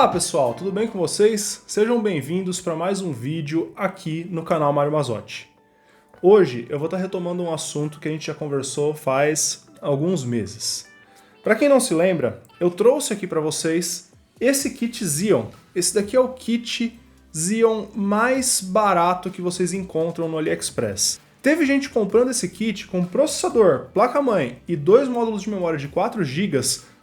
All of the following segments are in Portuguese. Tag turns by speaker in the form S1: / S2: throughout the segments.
S1: Olá pessoal, tudo bem com vocês? Sejam bem-vindos para mais um vídeo aqui no canal Mário Mazzotti. Hoje eu vou estar retomando um assunto que a gente já conversou faz alguns meses. Para quem não se lembra, eu trouxe aqui para vocês esse kit Xeon. Esse daqui é o kit Xeon mais barato que vocês encontram no AliExpress. Teve gente comprando esse kit com processador, placa-mãe e 2 módulos de memória de 4 GB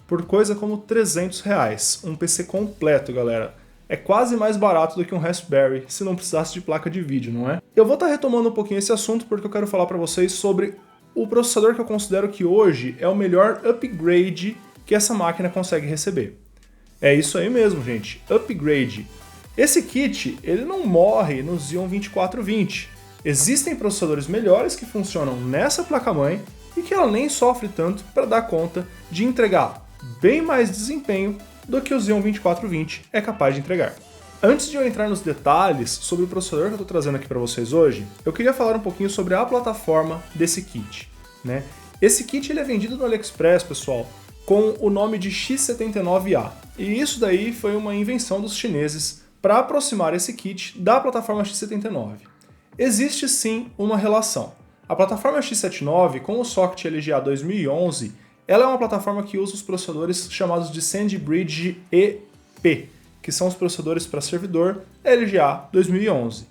S1: por coisa como R$300. Um PC completo, galera. É quase mais barato do que um Raspberry, se não precisasse de placa de vídeo, não é? Eu vou estar retomando um pouquinho esse assunto porque eu quero falar para vocês sobre o processador que eu considero que hoje é o melhor upgrade que essa máquina consegue receber. É isso aí mesmo, gente. Upgrade. Esse kit, ele não morre no Xeon 2420. Existem processadores melhores que funcionam nessa placa-mãe e que ela nem sofre tanto para dar conta de entregar bem mais desempenho do que o Xeon 2420 é capaz de entregar. Antes de eu entrar nos detalhes sobre o processador que eu estou trazendo aqui para vocês hoje, eu queria falar um pouquinho sobre a plataforma desse kit, né? Esse kit ele é vendido no AliExpress, pessoal, com o nome de X79A. E isso daí foi uma invenção dos chineses para aproximar esse kit da plataforma X79. Existe sim uma relação. A plataforma X79 com o socket LGA 2011, ela é uma plataforma que usa os processadores chamados de SandBridge EP, que são os processadores para servidor LGA 2011.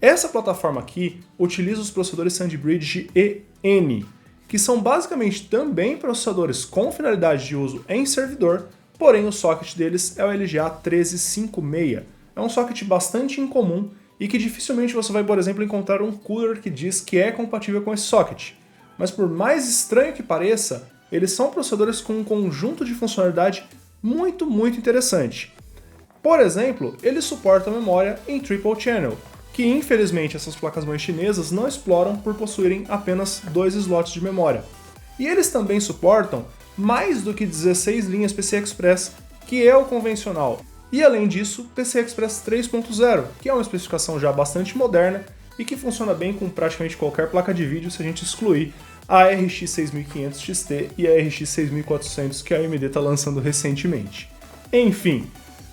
S1: Essa plataforma aqui utiliza os processadores SandBridge EN, que são basicamente também processadores com finalidade de uso em servidor, porém o socket deles é o LGA 1356. É um socket bastante incomum e que dificilmente você vai, por exemplo, encontrar um cooler que diz que é compatível com esse socket. Mas por mais estranho que pareça, eles são processadores com um conjunto de funcionalidade muito interessante. Por exemplo, eles suportam memória em Triple Channel, que infelizmente essas placas-mães chinesas não exploram por possuírem apenas 2 slots de memória. E eles também suportam mais do que 16 linhas PCI Express, que é o convencional. E além disso, PCI Express 3.0, que é uma especificação já bastante moderna e que funciona bem com praticamente qualquer placa de vídeo se a gente excluir a RX 6500 XT e a RX 6400 que a AMD está lançando recentemente. Enfim,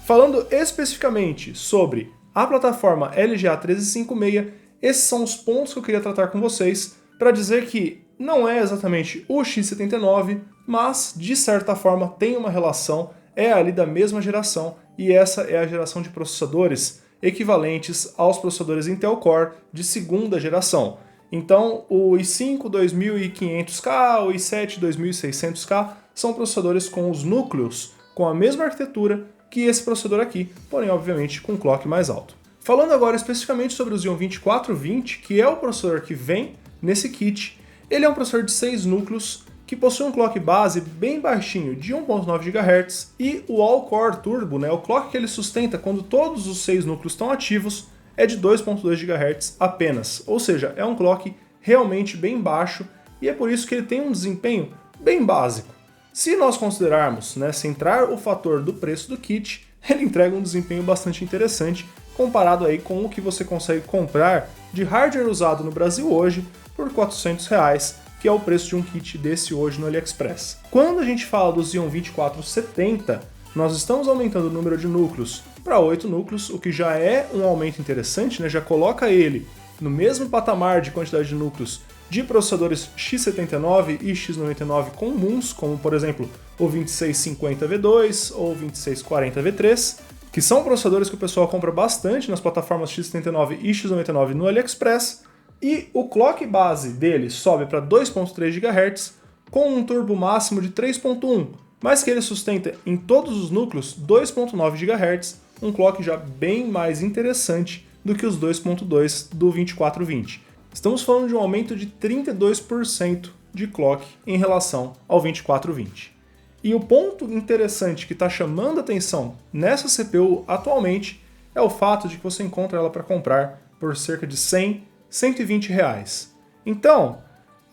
S1: falando especificamente sobre a plataforma LGA 1356, esses são os pontos que eu queria tratar com vocês para dizer que não é exatamente o X79, mas de certa forma tem uma relação, é ali da mesma geração, e essa é a geração de processadores equivalentes aos processadores Intel Core de segunda geração. Então, o i5 2500K, o i7 2600K são processadores com os núcleos com a mesma arquitetura que esse processador aqui, porém, obviamente, com clock mais alto. Falando agora especificamente sobre o Xeon 2420, que é o processador que vem nesse kit, ele é um processador de 6 núcleos que possui um clock base bem baixinho de 1.9 GHz e o All-Core Turbo, né, o clock que ele sustenta quando todos os 6 núcleos estão ativos, é de 2.2 GHz apenas, ou seja, é um clock realmente bem baixo e é por isso que ele tem um desempenho bem básico. Se nós considerarmos, né, centrar o fator do preço do kit, ele entrega um desempenho bastante interessante comparado aí com o que você consegue comprar de hardware usado no Brasil hoje por R$400, que é o preço de um kit desse hoje no AliExpress. Quando a gente fala do Xeon 2470, nós estamos aumentando o número de núcleos para 8 núcleos, o que já é um aumento interessante, né? Já coloca ele no mesmo patamar de quantidade de núcleos de processadores X79 e X99 comuns, como por exemplo o 2650V2 ou 2640V3, que são processadores que o pessoal compra bastante nas plataformas X79 e X99 no AliExpress, e o clock base dele sobe para 2.3 GHz com um turbo máximo de 3.1, mas que ele sustenta em todos os núcleos 2.9 GHz, um clock já bem mais interessante do que os 2.2 do 2420. Estamos falando de um aumento de 32% de clock em relação ao 2420. E o ponto interessante que está chamando a atenção nessa CPU atualmente é o fato de que você encontra ela para comprar por cerca de R$100–120. Então,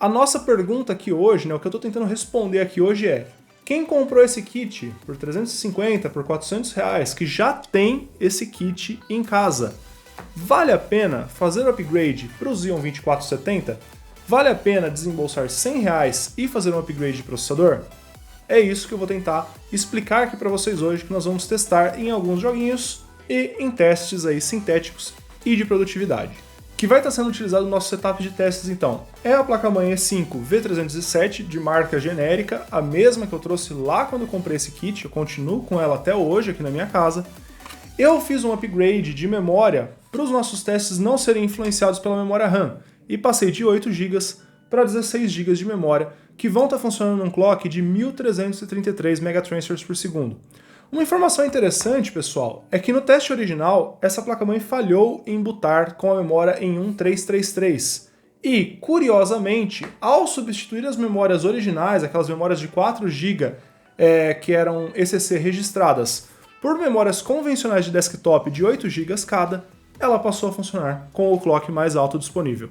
S1: a nossa pergunta aqui hoje, né, o que eu estou tentando responder aqui hoje é: quem comprou esse kit por R$350, por R$400, que já tem esse kit em casa, vale a pena fazer o upgrade para o Xeon 2470? Vale a pena desembolsar R$100 e fazer um upgrade de processador? É isso que eu vou tentar explicar aqui para vocês hoje, que nós vamos testar em alguns joguinhos e em testes aí sintéticos e de produtividade. Que vai estar sendo utilizado no nosso setup de testes então é a placa-mãe E5 V307 de marca genérica, a mesma que eu trouxe lá quando eu comprei esse kit, eu continuo com ela até hoje aqui na minha casa. Eu fiz um upgrade de memória para os nossos testes não serem influenciados pela memória RAM e passei de 8 GB para 16 GB de memória, que vão estar funcionando num clock de 1333 megatransfers por segundo. Uma informação interessante, pessoal, é que no teste original, essa placa-mãe falhou em bootar com a memória em 1333. E, curiosamente, ao substituir as memórias originais, aquelas memórias de 4 GB que eram ECC registradas, por memórias convencionais de desktop de 8 GB cada, ela passou a funcionar com o clock mais alto disponível.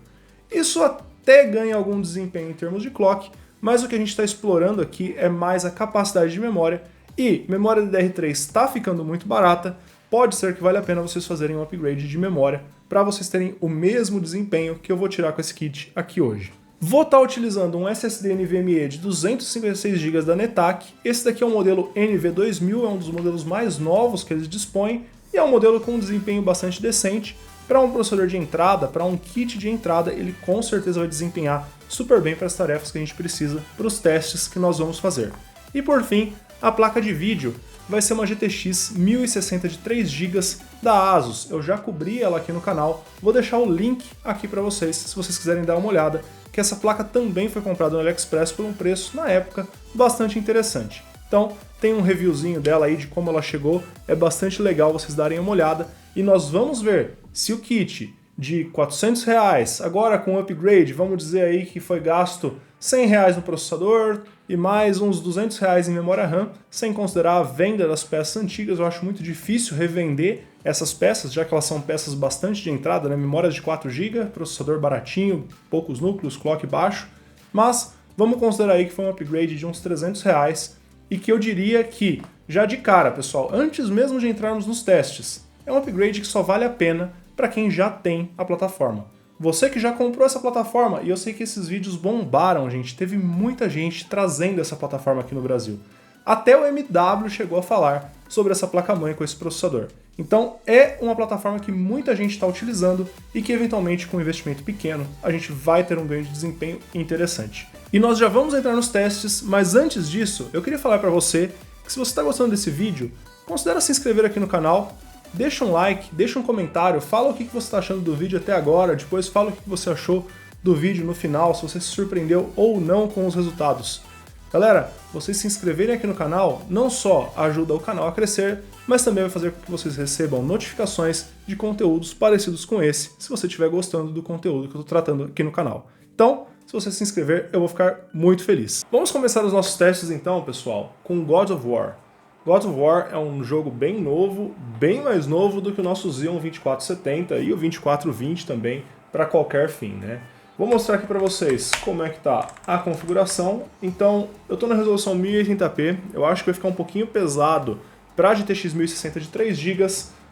S1: Isso até ganha algum desempenho em termos de clock, mas o que a gente está explorando aqui é mais a capacidade de memória. E memória DDR3 está ficando muito barata, pode ser que valha a pena vocês fazerem um upgrade de memória para vocês terem o mesmo desempenho que eu vou tirar com esse kit aqui hoje. Vou estar utilizando um SSD NVMe de 256 GB da Netac. Esse daqui é um modelo NV2000, é um dos modelos mais novos que eles dispõem e é um modelo com um desempenho bastante decente. Para um processador de entrada, para um kit de entrada, ele com certeza vai desempenhar super bem para as tarefas que a gente precisa para os testes que nós vamos fazer. E por fim, a placa de vídeo vai ser uma GTX 1060 de 3 GB da Asus. Eu já cobri ela aqui no canal, vou deixar o link aqui para vocês, se vocês quiserem dar uma olhada, que essa placa também foi comprada no AliExpress por um preço, na época, bastante interessante. Então, tem um reviewzinho dela aí de como ela chegou, é bastante legal vocês darem uma olhada, e nós vamos ver se o kit de R$400, agora com upgrade, vamos dizer aí que foi gasto R$100 no processador e mais uns R$200 em memória RAM, sem considerar a venda das peças antigas. Eu acho muito difícil revender essas peças, já que elas são peças bastante de entrada, né? Memórias de 4 GB, processador baratinho, poucos núcleos, clock baixo, mas vamos considerar aí que foi um upgrade de uns R$300 e que eu diria que, já de cara, pessoal, antes mesmo de entrarmos nos testes, é um upgrade que só vale a pena para quem já tem a plataforma. Você que já comprou essa plataforma, e eu sei que esses vídeos bombaram, gente, teve muita gente trazendo essa plataforma aqui no Brasil. Até o MW chegou a falar sobre essa placa-mãe com esse processador. Então é uma plataforma que muita gente está utilizando e que eventualmente com um investimento pequeno a gente vai ter um ganho de desempenho interessante. E nós já vamos entrar nos testes, mas antes disso eu queria falar para você que se você está gostando desse vídeo, considere se inscrever aqui no canal, deixa um like, deixa um comentário, fala o que você está achando do vídeo até agora, depois fala o que você achou do vídeo no final, se você se surpreendeu ou não com os resultados. Galera, vocês se inscreverem aqui no canal não só ajuda o canal a crescer, mas também vai fazer com que vocês recebam notificações de conteúdos parecidos com esse, se você estiver gostando do conteúdo que eu estou tratando aqui no canal. Então, se você se inscrever, eu vou ficar muito feliz. Vamos começar os nossos testes então, pessoal, com God of War. God of War é um jogo bem novo, bem mais novo do que o nosso Xeon 2470 e o 2420 também, para qualquer fim, né? Vou mostrar aqui para vocês como é que tá a configuração. Então, eu estou na resolução 1080p, eu acho que vai ficar um pouquinho pesado para a GTX 1060 de 3 GB.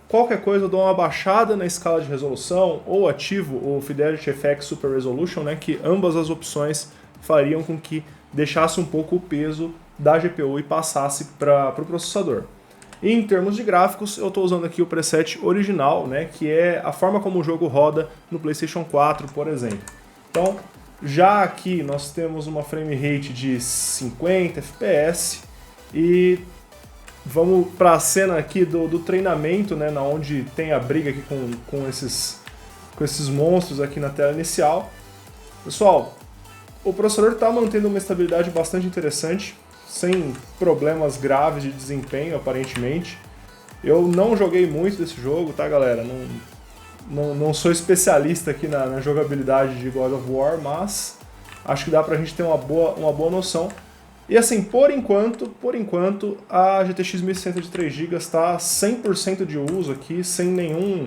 S1: Qualquer coisa eu dou uma baixada na escala de resolução ou ativo o Fidelity FX Super Resolution, né, que ambas as opções fariam com que deixasse um pouco o peso da GPU e passasse para o processador. E em termos de gráficos, eu estou usando aqui o preset original, né, que é a forma como o jogo roda no PlayStation 4, por exemplo. Então, já aqui nós temos uma frame rate de 50 FPS e vamos para a cena aqui do treinamento, né, na onde tem a briga aqui com esses monstros aqui na tela inicial. Pessoal, o processador está mantendo uma estabilidade bastante interessante, sem problemas graves de desempenho, aparentemente. Eu não joguei muito desse jogo, tá, galera? Não sou especialista aqui na jogabilidade de God of War, mas acho que dá pra gente ter uma boa noção. E assim, por enquanto, a GTX 1060 de 3 GB está 100% de uso aqui, sem nenhum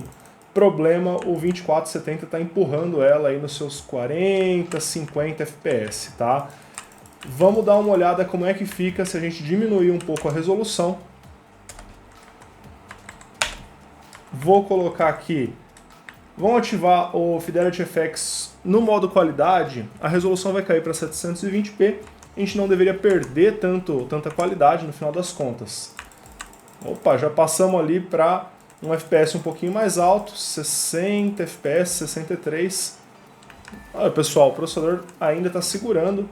S1: problema. O 2470 está empurrando ela aí nos seus 40, 50 FPS, tá? Vamos dar uma olhada como é que fica se a gente diminuir um pouco a resolução. Vou colocar aqui, vamos ativar o Fidelity FX no modo qualidade, a resolução vai cair para 720p a gente não deveria perder tanta qualidade no final das contas. Opa, já passamos ali para um FPS um pouquinho mais alto, 60 FPS, 63. Olha pessoal, o processador ainda está segurando.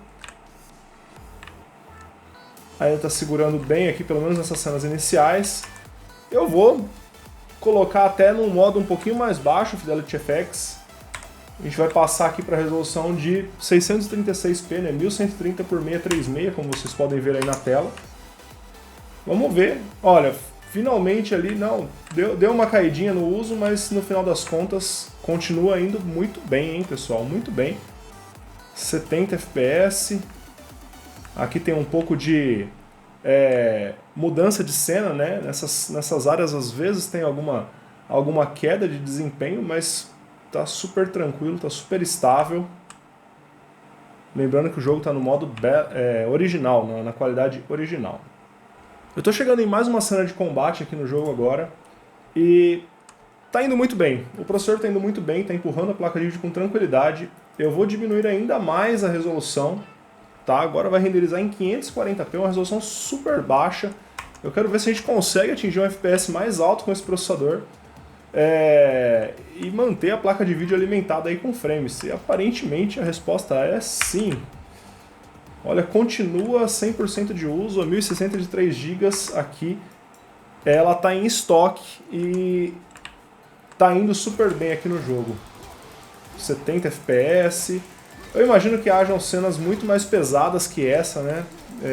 S1: Ainda está segurando bem aqui, pelo menos nessas cenas iniciais. Eu vou colocar até num modo um pouquinho mais baixo, Fidelity FX. A gente vai passar aqui para a resolução de 636p, né? 1130 por 636, como vocês podem ver aí na tela. Vamos ver. Olha, finalmente ali, não, deu uma caidinha no uso, mas no final das contas continua indo muito bem, hein, pessoal? Muito bem. 70 FPS. Aqui tem um pouco de mudança de cena, né? Nessas áreas às vezes tem alguma queda de desempenho, mas tá super tranquilo, tá super estável. Lembrando que o jogo tá no modo original, na qualidade original. Eu tô chegando em mais uma cena de combate aqui no jogo agora e tá indo muito bem. O processador tá indo muito bem, tá empurrando a placa de vídeo com tranquilidade. Eu vou diminuir ainda mais a resolução. Tá, agora vai renderizar em 540p, uma resolução super baixa. Eu quero ver se a gente consegue atingir um FPS mais alto com esse processador e manter a placa de vídeo alimentada aí com frames. E aparentemente a resposta é sim. Olha, continua 100% de uso, a 1060 de 3 GB aqui. Ela está em estoque e está indo super bem aqui no jogo. 70 FPS. Eu imagino que hajam cenas muito mais pesadas que essa, né?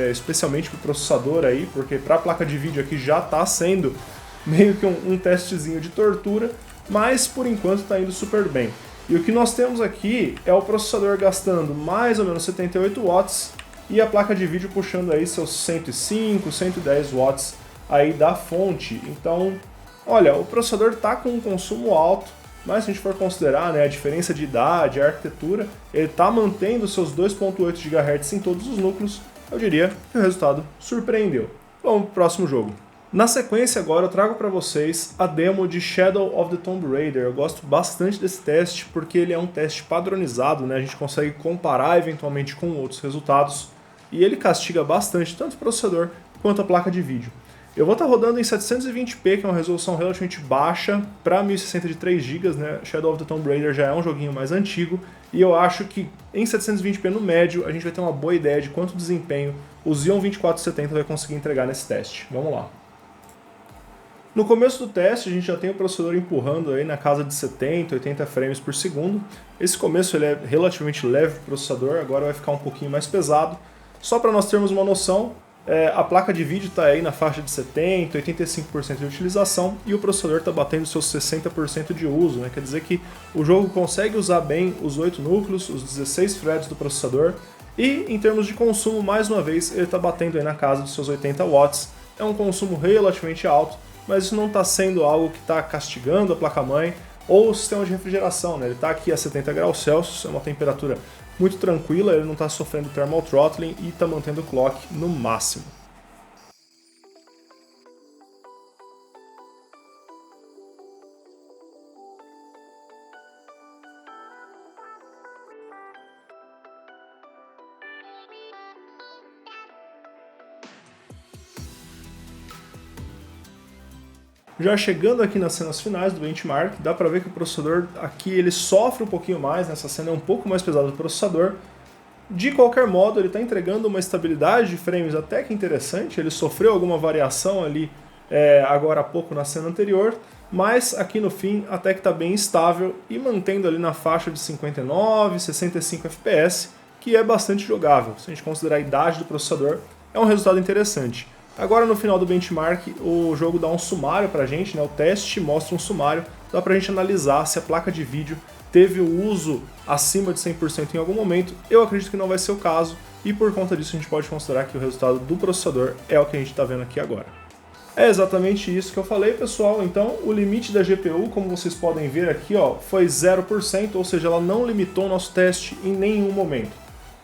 S1: Especialmente para o processador aí, porque para a placa de vídeo aqui já está sendo meio que um testezinho de tortura, mas por enquanto está indo super bem. E o que nós temos aqui é o processador gastando mais ou menos 78 watts e a placa de vídeo puxando aí seus 105, 110 watts aí da fonte. Então, olha, o processador está com um consumo alto, mas se a gente for considerar, né, a diferença de idade, a arquitetura, ele está mantendo seus 2.8 GHz em todos os núcleos. Eu diria que o resultado surpreendeu. Vamos para o próximo jogo. Na sequência agora eu trago para vocês a demo de Shadow of the Tomb Raider. Eu gosto bastante desse teste porque ele é um teste padronizado, né? A gente consegue comparar eventualmente com outros resultados e ele castiga bastante tanto o processador quanto a placa de vídeo. Eu vou estar rodando em 720p, que é uma resolução relativamente baixa, para 1060 de 3 GB, né? Shadow of the Tomb Raider já é um joguinho mais antigo, e eu acho que em 720p no médio a gente vai ter uma boa ideia de quanto desempenho o Xeon 2470 vai conseguir entregar nesse teste. Vamos lá. No começo do teste a gente já tem o processador empurrando aí na casa de 70, 80 frames por segundo. Esse começo ele é relativamente leve para o processador, agora vai ficar um pouquinho mais pesado. Só para nós termos uma noção, a placa de vídeo está aí na faixa de 70%, 85% de utilização e o processador está batendo seus 60% de uso, né? Quer dizer que o jogo consegue usar bem os 8 núcleos, os 16 threads do processador e em termos de consumo, mais uma vez, ele está batendo aí na casa dos seus 80 watts. É um consumo relativamente alto, mas isso não está sendo algo que está castigando a placa-mãe ou o sistema de refrigeração, né? Ele está aqui a 70 graus Celsius, é uma temperatura muito tranquila, ele não está sofrendo thermal throttling e está mantendo o clock no máximo. Já chegando aqui nas cenas finais do benchmark, dá para ver que o processador aqui ele sofre um pouquinho mais, nessa cena é um pouco mais pesado do processador. De qualquer modo, ele está entregando uma estabilidade de frames até que interessante, ele sofreu alguma variação ali agora há pouco na cena anterior, mas aqui no fim até que está bem estável e mantendo ali na faixa de 59, 65 FPS, que é bastante jogável. Se a gente considerar a idade do processador, é um resultado interessante. Agora no final do benchmark o jogo dá um sumário pra gente, né? O teste mostra um sumário, dá pra gente analisar se a placa de vídeo teve o uso acima de 100% em algum momento. Eu acredito que não vai ser o caso e por conta disso a gente pode considerar que o resultado do processador é o que a gente está vendo aqui agora. É exatamente isso que eu falei, pessoal. Então o limite da GPU, como vocês podem ver aqui, ó, foi 0%, ou seja, ela não limitou o nosso teste em nenhum momento.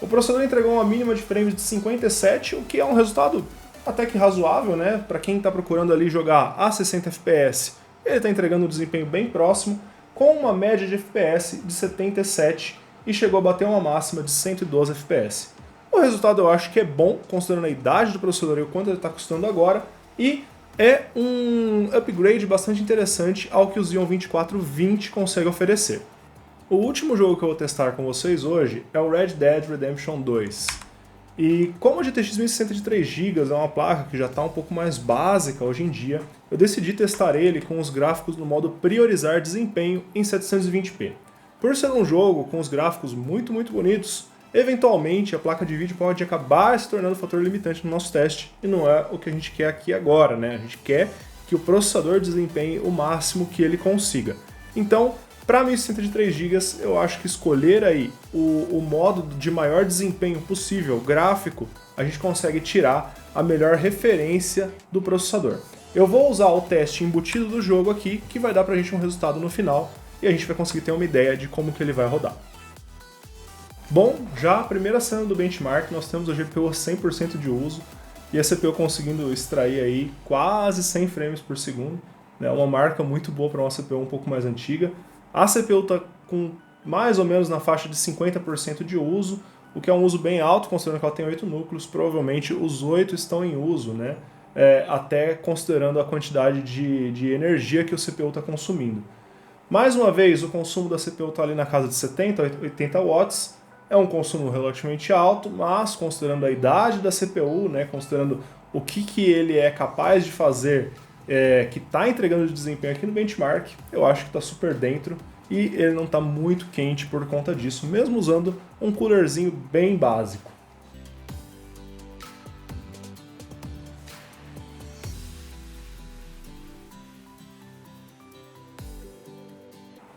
S1: O processador entregou uma mínima de frames de 57, o que é um resultado até que razoável, né? Para quem está procurando ali jogar a 60 FPS, ele está entregando um desempenho bem próximo, com uma média de FPS de 77 e chegou a bater uma máxima de 112 FPS. O resultado eu acho que é bom, considerando a idade do processador e o quanto ele está custando agora, e é um upgrade bastante interessante ao que o Xeon 2420 consegue oferecer. O último jogo que eu vou testar com vocês hoje é o Red Dead Redemption 2. E como a GTX 1060 de 3GB é uma placa que já está um pouco mais básica hoje em dia, eu decidi testar ele com os gráficos no modo priorizar desempenho em 720p. Por ser um jogo com os gráficos muito bonitos, eventualmente a placa de vídeo pode acabar se tornando um fator limitante no nosso teste, e não é o que a gente quer aqui agora, né? A gente quer que o processador desempenhe o máximo que ele consiga. Então, para 1060 de 3GB, eu acho que escolher aí o modo de maior desempenho possível, gráfico, a gente consegue tirar a melhor referência do processador. Eu vou usar o teste embutido do jogo aqui, que vai dar pra gente um resultado no final, e a gente vai conseguir ter uma ideia de como que ele vai rodar. Bom, já a primeira cena do benchmark, nós temos a GPU 100% de uso, e a CPU conseguindo extrair aí quase 100 frames por segundo, né, uma marca muito boa para uma CPU um pouco mais antiga. A CPU está com mais ou menos na faixa de 50% de uso, o que é um uso bem alto, considerando que ela tem 8 núcleos, provavelmente os 8 estão em uso, né? Até considerando a quantidade de energia que o CPU está consumindo. Mais uma vez, o consumo da CPU está ali na casa de 70 a 80 watts, é um consumo relativamente alto, mas considerando a idade da CPU, né, considerando o que ele é capaz de fazer, que está entregando de desempenho aqui no benchmark, eu acho que está super dentro e ele não está muito quente por conta disso, mesmo usando um coolerzinho bem básico.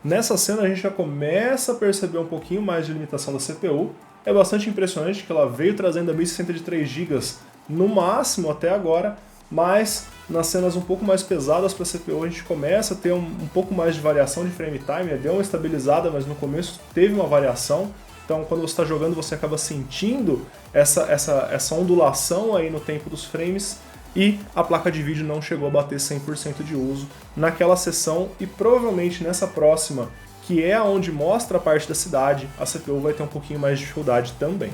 S1: Nessa cena a gente já começa a perceber um pouquinho mais de limitação da CPU. É bastante impressionante que ela veio trazendo a 1060 de 3GB no máximo até agora, mas nas cenas um pouco mais pesadas para a CPU a gente começa a ter um pouco mais de variação de frame time, deu uma estabilizada, mas no começo teve uma variação, então quando você está jogando você acaba sentindo essa ondulação aí no tempo dos frames, e a placa de vídeo não chegou a bater 100% de uso naquela sessão, e provavelmente nessa próxima, que é onde mostra a parte da cidade, a CPU vai ter um pouquinho mais de dificuldade também.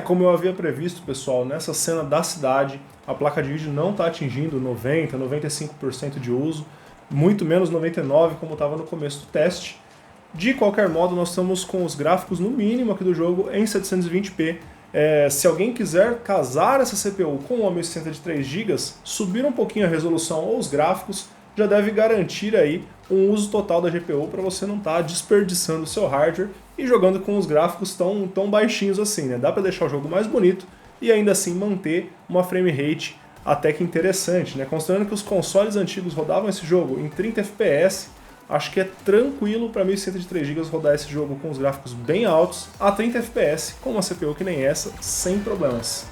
S1: Como eu havia previsto, pessoal, nessa cena da cidade, a placa de vídeo não está atingindo 90%, 95% de uso, muito menos 99% como estava no começo do teste. De qualquer modo, nós estamos com os gráficos no mínimo aqui do jogo em 720p. Se alguém quiser casar essa CPU com uma 1060 de 3GB, subir um pouquinho a resolução ou os gráficos, já deve garantir aí um uso total da GPU para você não estar desperdiçando o seu hardware e jogando com os gráficos tão baixinhos assim, né? Dá para deixar o jogo mais bonito e ainda assim manter uma frame rate até que interessante, né? Considerando que os consoles antigos rodavam esse jogo em 30 FPS, acho que é tranquilo para 1060 de 3GB rodar esse jogo com os gráficos bem altos a 30 FPS com uma CPU que nem essa, sem problemas.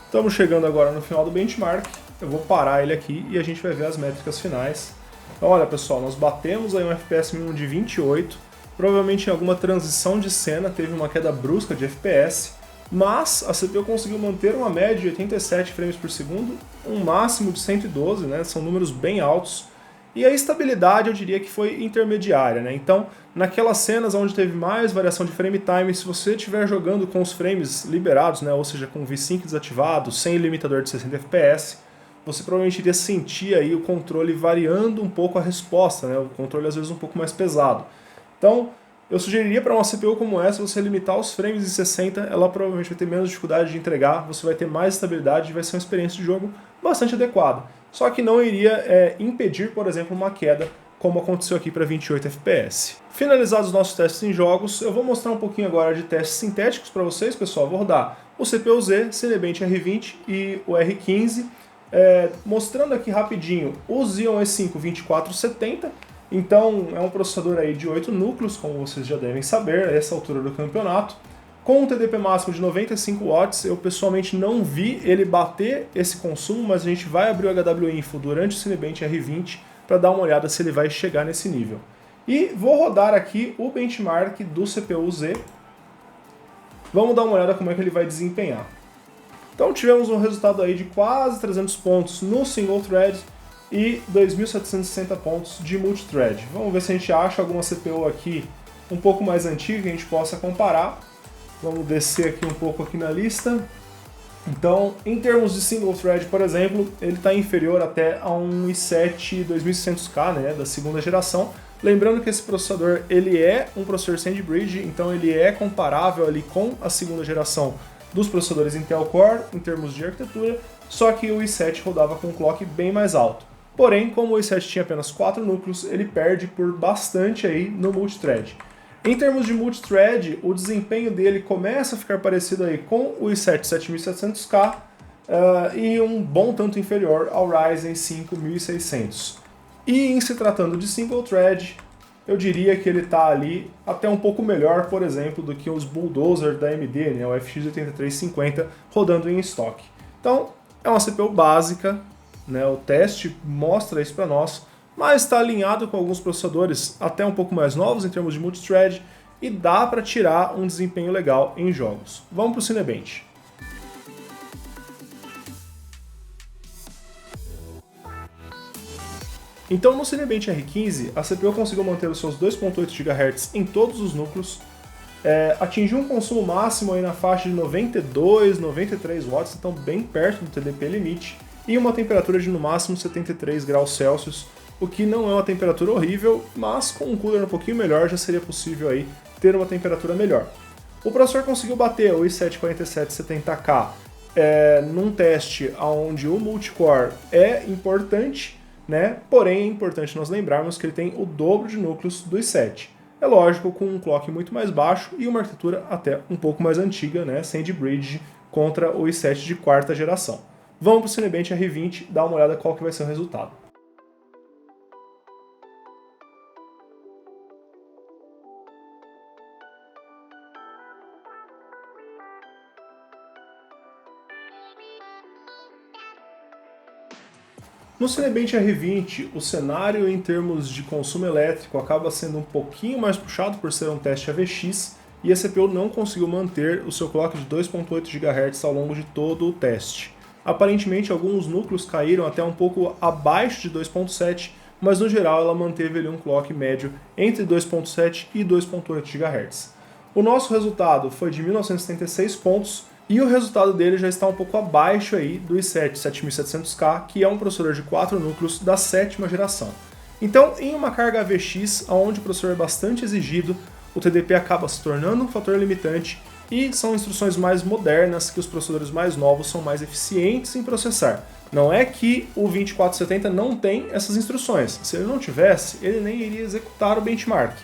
S1: Estamos chegando agora no final do benchmark, eu vou parar ele aqui e a gente vai ver as métricas finais. Então olha pessoal, nós batemos aí um FPS mínimo de 28, provavelmente em alguma transição de cena teve uma queda brusca de FPS, mas a CPU conseguiu manter uma média de 87 frames por segundo, um máximo de 112, né? São números bem altos. E a estabilidade eu diria que foi intermediária, né? Então, naquelas cenas onde teve mais variação de frame time, se você estiver jogando com os frames liberados, né? Ou seja, com o V-Sync desativado, sem limitador de 60 FPS, você provavelmente iria sentir aí o controle variando um pouco a resposta, né? O controle às vezes um pouco mais pesado. Então, eu sugeriria para uma CPU como essa, você limitar os frames em 60, ela provavelmente vai ter menos dificuldade de entregar, você vai ter mais estabilidade e vai ser uma experiência de jogo bastante adequada. Só que não iria impedir, por exemplo, uma queda, como aconteceu aqui para 28 FPS. Finalizados os nossos testes em jogos, eu vou mostrar um pouquinho agora de testes sintéticos para vocês, pessoal. Vou rodar o CPU-Z, Cinebench R20 e o R15, mostrando aqui rapidinho o Xeon E5 2470. Então é um processador aí de 8 núcleos, como vocês já devem saber, a essa altura do campeonato, com um TDP máximo de 95 watts. Eu pessoalmente não vi ele bater esse consumo, mas a gente vai abrir o HW Info durante o Cinebench R20 para dar uma olhada se ele vai chegar nesse nível. E vou rodar aqui o benchmark do CPU-Z. Vamos dar uma olhada como é que ele vai desempenhar. Então tivemos um resultado aí de quase 300 pontos no single thread e 2.760 pontos de multithread. Vamos ver se a gente acha alguma CPU aqui um pouco mais antiga que a gente possa comparar. Vamos descer aqui um pouco aqui na lista. Então, em termos de single thread, por exemplo, ele está inferior até a um i7 2600K, né, da segunda geração. Lembrando que esse processador ele é um processador SandBridge, então ele é comparável ali com a segunda geração dos processadores Intel Core em termos de arquitetura, só que o i7 rodava com um clock bem mais alto. Porém, como o i7 tinha apenas 4 núcleos, ele perde por bastante aí no multithread. Em termos de multithread, o desempenho dele começa a ficar parecido aí com o i7 7700K e um bom tanto inferior ao Ryzen 5600. E em se tratando de single thread, eu diria que ele está ali até um pouco melhor, por exemplo, do que os Bulldozer da AMD, né, o FX 8350, rodando em estoque. Então, é uma CPU básica, né, o teste mostra isso para nós, mas está alinhado com alguns processadores até um pouco mais novos em termos de multithread e dá para tirar um desempenho legal em jogos. Vamos para o Cinebench. Então no Cinebench R15, a CPU conseguiu manter os seus 2.8 GHz em todos os núcleos, atingiu um consumo máximo aí na faixa de 92, 93 watts, então bem perto do TDP limite, e uma temperatura de no máximo 73 graus Celsius, o que não é uma temperatura horrível, mas com um cooler um pouquinho melhor já seria possível aí ter uma temperatura melhor. O processor conseguiu bater o i7-4770K num teste onde o multicore é importante, né? Porém é importante nós lembrarmos que ele tem o dobro de núcleos do i7. É lógico, com um clock muito mais baixo e uma arquitetura até um pouco mais antiga, né? SandBridge contra o i7 de quarta geração. Vamos para o Cinebench R20 dar uma olhada qual que vai ser o resultado. No Cinebench R20, o cenário em termos de consumo elétrico acaba sendo um pouquinho mais puxado por ser um teste AVX e a CPU não conseguiu manter o seu clock de 2.8 GHz ao longo de todo o teste. Aparentemente, alguns núcleos caíram até um pouco abaixo de 2.7, mas no geral ela manteve ali um clock médio entre 2.7 e 2.8 GHz. O nosso resultado foi de 1976 pontos, e o resultado dele já está um pouco abaixo aí do i7 7700K, que é um processador de 4 núcleos da sétima geração. Então, em uma carga AVX, onde o processador é bastante exigido, o TDP acaba se tornando um fator limitante e são instruções mais modernas que os processadores mais novos são mais eficientes em processar. Não é que o 2470 não tem essas instruções. Se ele não tivesse, ele nem iria executar o benchmark.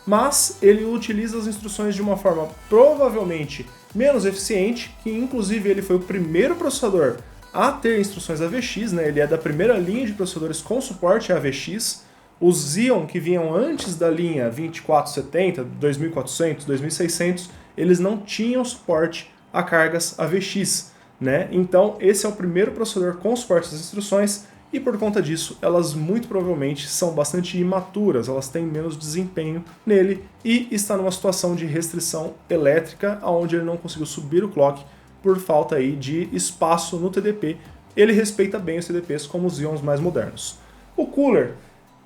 S1: Mas ele utiliza as instruções de uma forma provavelmente menos eficiente, que inclusive ele foi o primeiro processador a ter instruções AVX, né? Ele é da primeira linha de processadores com suporte AVX. Os Xeon que vinham antes da linha 2470, 2400, 2600, eles não tinham suporte a cargas AVX, né? Então esse é o primeiro processador com suporte às instruções e por conta disso elas muito provavelmente são bastante imaturas, elas têm menos desempenho nele e está numa situação de restrição elétrica onde ele não conseguiu subir o clock por falta aí de espaço no TDP. Ele respeita bem os TDPs como os Xeons mais modernos. O cooler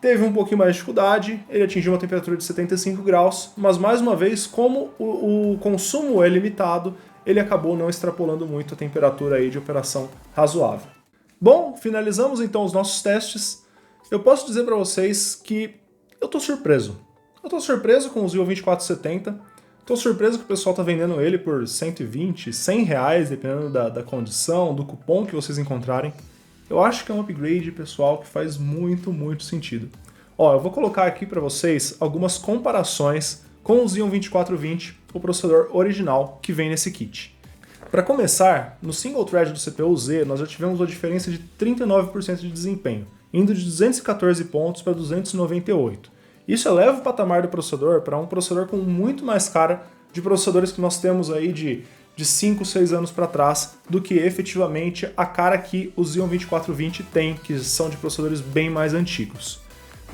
S1: teve um pouquinho mais de dificuldade, ele atingiu uma temperatura de 75 graus, mas mais uma vez, como o consumo é limitado, ele acabou não extrapolando muito a temperatura aí de operação razoável. Bom, finalizamos então os nossos testes. Eu posso dizer para vocês que eu tô surpreso. Eu tô surpreso com o Xeon 2470, tô surpreso que o pessoal tá vendendo ele por 120, 100 reais, dependendo da condição, do cupom que vocês encontrarem. Eu acho que é um upgrade, pessoal, que faz muito sentido. Ó, eu vou colocar aqui para vocês algumas comparações com o Xeon 2420, o processador original que vem nesse kit. Para começar, no single thread do CPU-Z, nós já tivemos uma diferença de 39% de desempenho, indo de 214 pontos para 298. Isso eleva o patamar do processador para um processador com muito mais cara de processadores que nós temos aí de 5, 6 anos para trás, do que efetivamente a cara que o Xeon 2420 tem, que são de processadores bem mais antigos.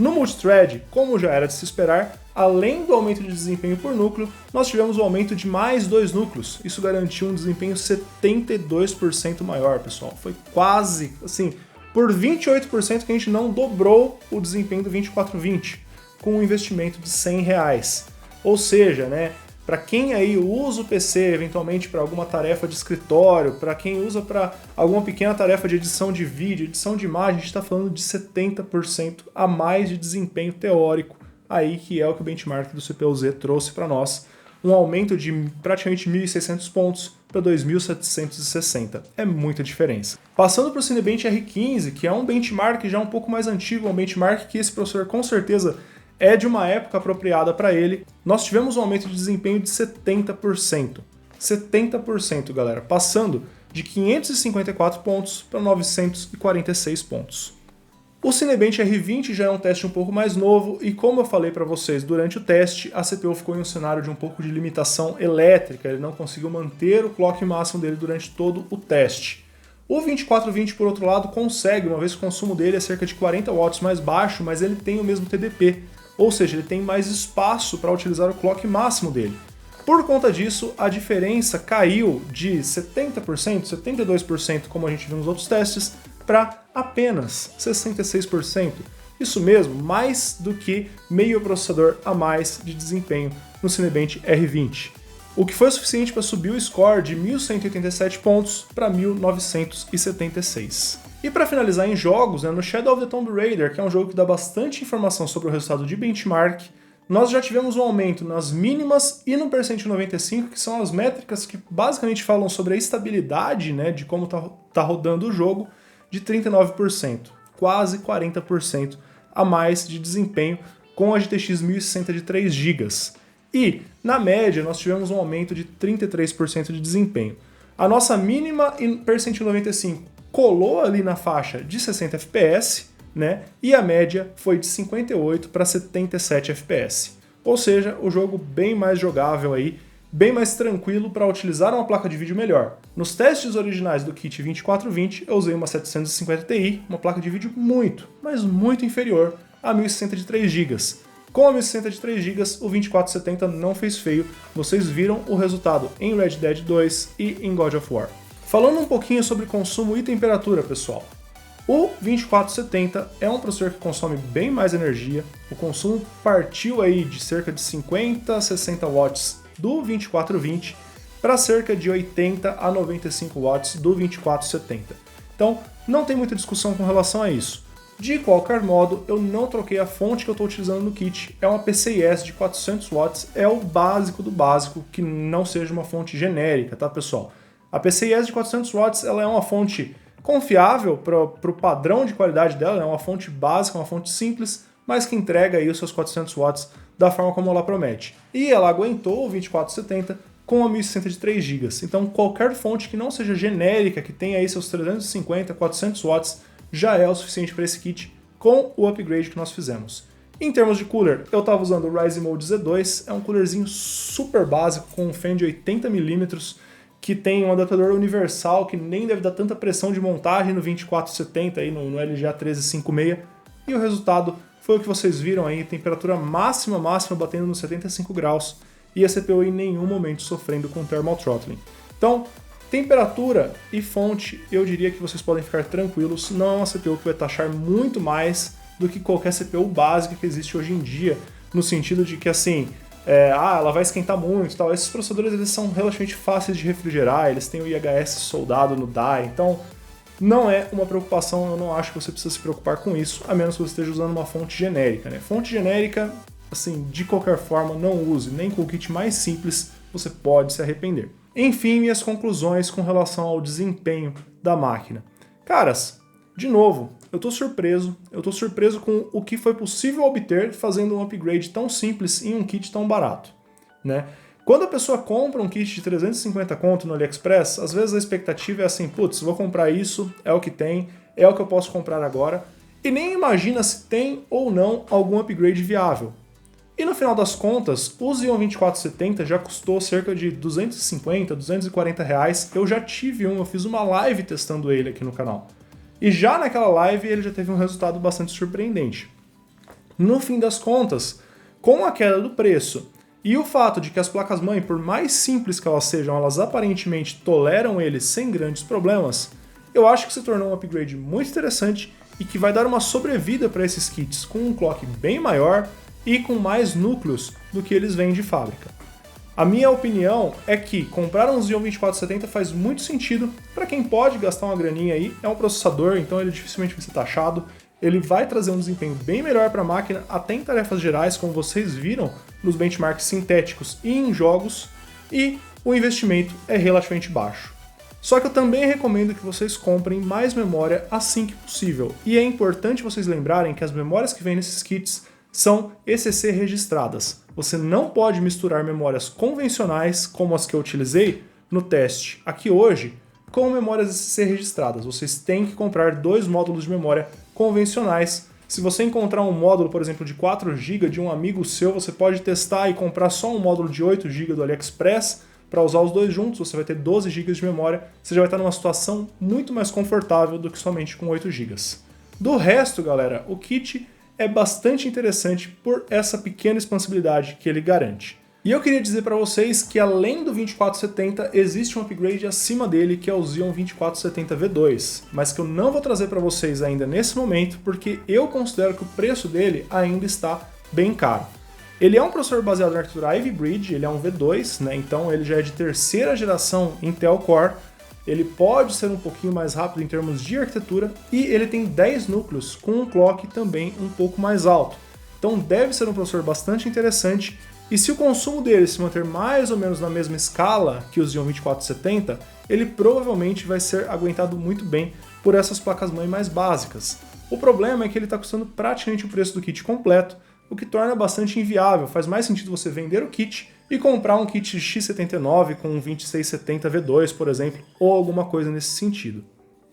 S1: No multithread, como já era de se esperar, além do aumento de desempenho por núcleo, nós tivemos o aumento de mais 2 núcleos. Isso garantiu um desempenho 72% maior, pessoal. Foi quase, assim, por 28% que a gente não dobrou o desempenho do 2420, com um investimento de R$100. Ou seja, né, para quem aí usa o PC eventualmente para alguma tarefa de escritório, para quem usa para alguma pequena tarefa de edição de vídeo, edição de imagem, a gente está falando de 70% a mais de desempenho teórico, aí que é o que o benchmark do CPU-Z trouxe para nós, um aumento de praticamente 1.600 pontos para 2.760. É muita diferença. Passando para o Cinebench R15, que é um benchmark já um pouco mais antigo, um benchmark que esse processor com certeza é de uma época apropriada para ele, nós tivemos um aumento de desempenho de 70%. 70%, galera, passando de 554 pontos para 946 pontos. O Cinebench R20 já é um teste um pouco mais novo e, como eu falei para vocês durante o teste, a CPU ficou em um cenário de um pouco de limitação elétrica, ele não conseguiu manter o clock máximo dele durante todo o teste. O 2420, por outro lado, consegue, uma vez que o consumo dele é cerca de 40 watts mais baixo, mas ele tem o mesmo TDP, ou seja, ele tem mais espaço para utilizar o clock máximo dele. Por conta disso, a diferença caiu de 70%, 72%, como a gente viu nos outros testes, para apenas 66%. Isso mesmo, mais do que meio processador a mais de desempenho no Cinebench R20. O que foi suficiente para subir o score de 1.187 pontos para 1.976. E para finalizar em jogos, no Shadow of the Tomb Raider, que é um jogo que dá bastante informação sobre o resultado de benchmark, nós já tivemos um aumento nas mínimas e no percent 95, que são as métricas que basicamente falam sobre a estabilidade, né, de como tá rodando o jogo, de 39%, quase 40% a mais de desempenho com a GTX 1060 de 3 GB. E, na média, nós tivemos um aumento de 33% de desempenho. A nossa mínima em percent 95 colou ali na faixa de 60 FPS, né? E a média foi de 58 para 77 FPS. Ou seja, o jogo bem mais jogável aí, bem mais tranquilo para utilizar uma placa de vídeo melhor. Nos testes originais do kit 2420, eu usei uma 750 Ti, uma placa de vídeo muito, mas muito inferior a 1060 de 3 GB. Com a 1060 de 3 GB, o 2470 não fez feio, vocês viram o resultado em Red Dead 2 e em God of War. Falando um pouquinho sobre consumo e temperatura, pessoal. O 2470 é um processador que consome bem mais energia, o consumo partiu aí de cerca de 50 a 60 watts do 2420 para cerca de 80 a 95 watts do 2470. Então, não tem muita discussão com relação a isso. De qualquer modo, eu não troquei a fonte que eu estou utilizando no kit. É uma PCIe de 400 watts, é o básico do básico, que não seja uma fonte genérica, tá, pessoal? A PCIe de 400 watts ela é uma fonte confiável para o padrão de qualidade dela, é uma fonte básica, uma fonte simples, mas que entrega aí os seus 400 watts da forma como ela promete. E ela aguentou o 2470 com a 1060 de 3 GB. Então qualquer fonte que não seja genérica, que tenha aí seus 350, 400 watts, já é o suficiente para esse kit com o upgrade que nós fizemos. Em termos de cooler, eu estava usando o Ryzen Mode Z2, é um coolerzinho super básico com um fan de 80mm, que tem um adaptador universal que nem deve dar tanta pressão de montagem no 2470 aí no LGA 1356, e o resultado foi o que vocês viram aí, temperatura máxima batendo nos 75 graus e a CPU em nenhum momento sofrendo com thermal throttling. Então, temperatura e fonte, eu diria que vocês podem ficar tranquilos, não é uma CPU que vai taxar muito mais do que qualquer CPU básica que existe hoje em dia, no sentido de que assim, ela vai esquentar muito e tal. Esses processadores eles são relativamente fáceis de refrigerar, eles têm o IHS soldado no die, então não é uma preocupação, eu não acho que você precisa se preocupar com isso, a menos que você esteja usando uma fonte genérica, né? Fonte genérica, assim, de qualquer forma, não use, nem com o kit mais simples você pode se arrepender. Enfim, minhas conclusões com relação ao desempenho da máquina. Caras, de novo, eu tô surpreso com o que foi possível obter fazendo um upgrade tão simples em um kit tão barato, né? Quando a pessoa compra um kit de 350 conto no AliExpress, às vezes a expectativa é assim, putz, vou comprar isso, é o que tem, é o que eu posso comprar agora, e nem imagina se tem ou não algum upgrade viável. E no final das contas, o Xeon 2470 já custou cerca de 250, 240 reais, eu já tive eu fiz uma live testando ele aqui no canal. E já naquela live ele já teve um resultado bastante surpreendente. No fim das contas, com a queda do preço e o fato de que as placas-mãe, por mais simples que elas sejam, elas aparentemente toleram eles sem grandes problemas, eu acho que se tornou um upgrade muito interessante e que vai dar uma sobrevida para esses kits com um clock bem maior e com mais núcleos do que eles vêm de fábrica. A minha opinião é que comprar um Xeon 2470 faz muito sentido para quem pode gastar uma graninha aí. É um processador, então ele dificilmente vai ser taxado. Ele vai trazer um desempenho bem melhor para a máquina, até em tarefas gerais, como vocês viram nos benchmarks sintéticos e em jogos, e o investimento é relativamente baixo. Só que eu também recomendo que vocês comprem mais memória assim que possível, e é importante vocês lembrarem que as memórias que vêm nesses kits são ECC registradas. Você não pode misturar memórias convencionais, como as que eu utilizei no teste aqui hoje, com memórias ECC registradas. Vocês têm que comprar 2 módulos de memória convencionais. Se você encontrar um módulo, por exemplo, de 4 GB de um amigo seu, você pode testar e comprar só um módulo de 8 GB do AliExpress para usar os dois juntos. Você vai ter 12 GB de memória, você já vai estar numa situação muito mais confortável do que somente com 8 GB. Do resto, galera, o kit é bastante interessante por essa pequena expansibilidade que ele garante. E eu queria dizer para vocês que além do 2470 existe um upgrade acima dele, que é o Xeon 2470 V2, mas que eu não vou trazer para vocês ainda nesse momento porque eu considero que o preço dele ainda está bem caro. Ele é um processador baseado na arquitetura Ivy Bridge, ele é um V2, né? Então ele já é de 3ª geração Intel Core. Ele pode ser um pouquinho mais rápido em termos de arquitetura e ele tem 10 núcleos com um clock também um pouco mais alto. Então deve ser um processador bastante interessante e se o consumo dele se manter mais ou menos na mesma escala que o Xeon 2470, ele provavelmente vai ser aguentado muito bem por essas placas-mãe mais básicas. O problema é que ele está custando praticamente o preço do kit completo, o que torna bastante inviável. Faz mais sentido você vender o kit e comprar um kit X79 com um 2670 V2, por exemplo, ou alguma coisa nesse sentido.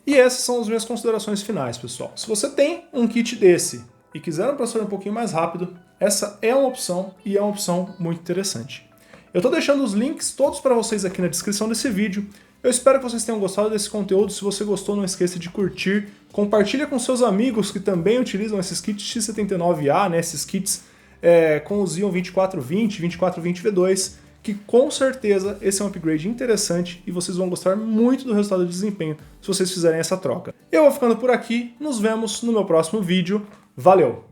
S1: E essas são as minhas considerações finais, pessoal. Se você tem um kit desse e quiser um processador um pouquinho mais rápido, essa é uma opção e é uma opção muito interessante. Eu estou deixando os links todos para vocês aqui na descrição desse vídeo. Eu espero que vocês tenham gostado desse conteúdo. Se você gostou, não esqueça de curtir. Compartilha com seus amigos que também utilizam esses kits X79A, né, esses kits com o Xeon 2420, 2420 V2, que com certeza esse é um upgrade interessante e vocês vão gostar muito do resultado de desempenho se vocês fizerem essa troca. Eu vou ficando por aqui, nos vemos no meu próximo vídeo. Valeu!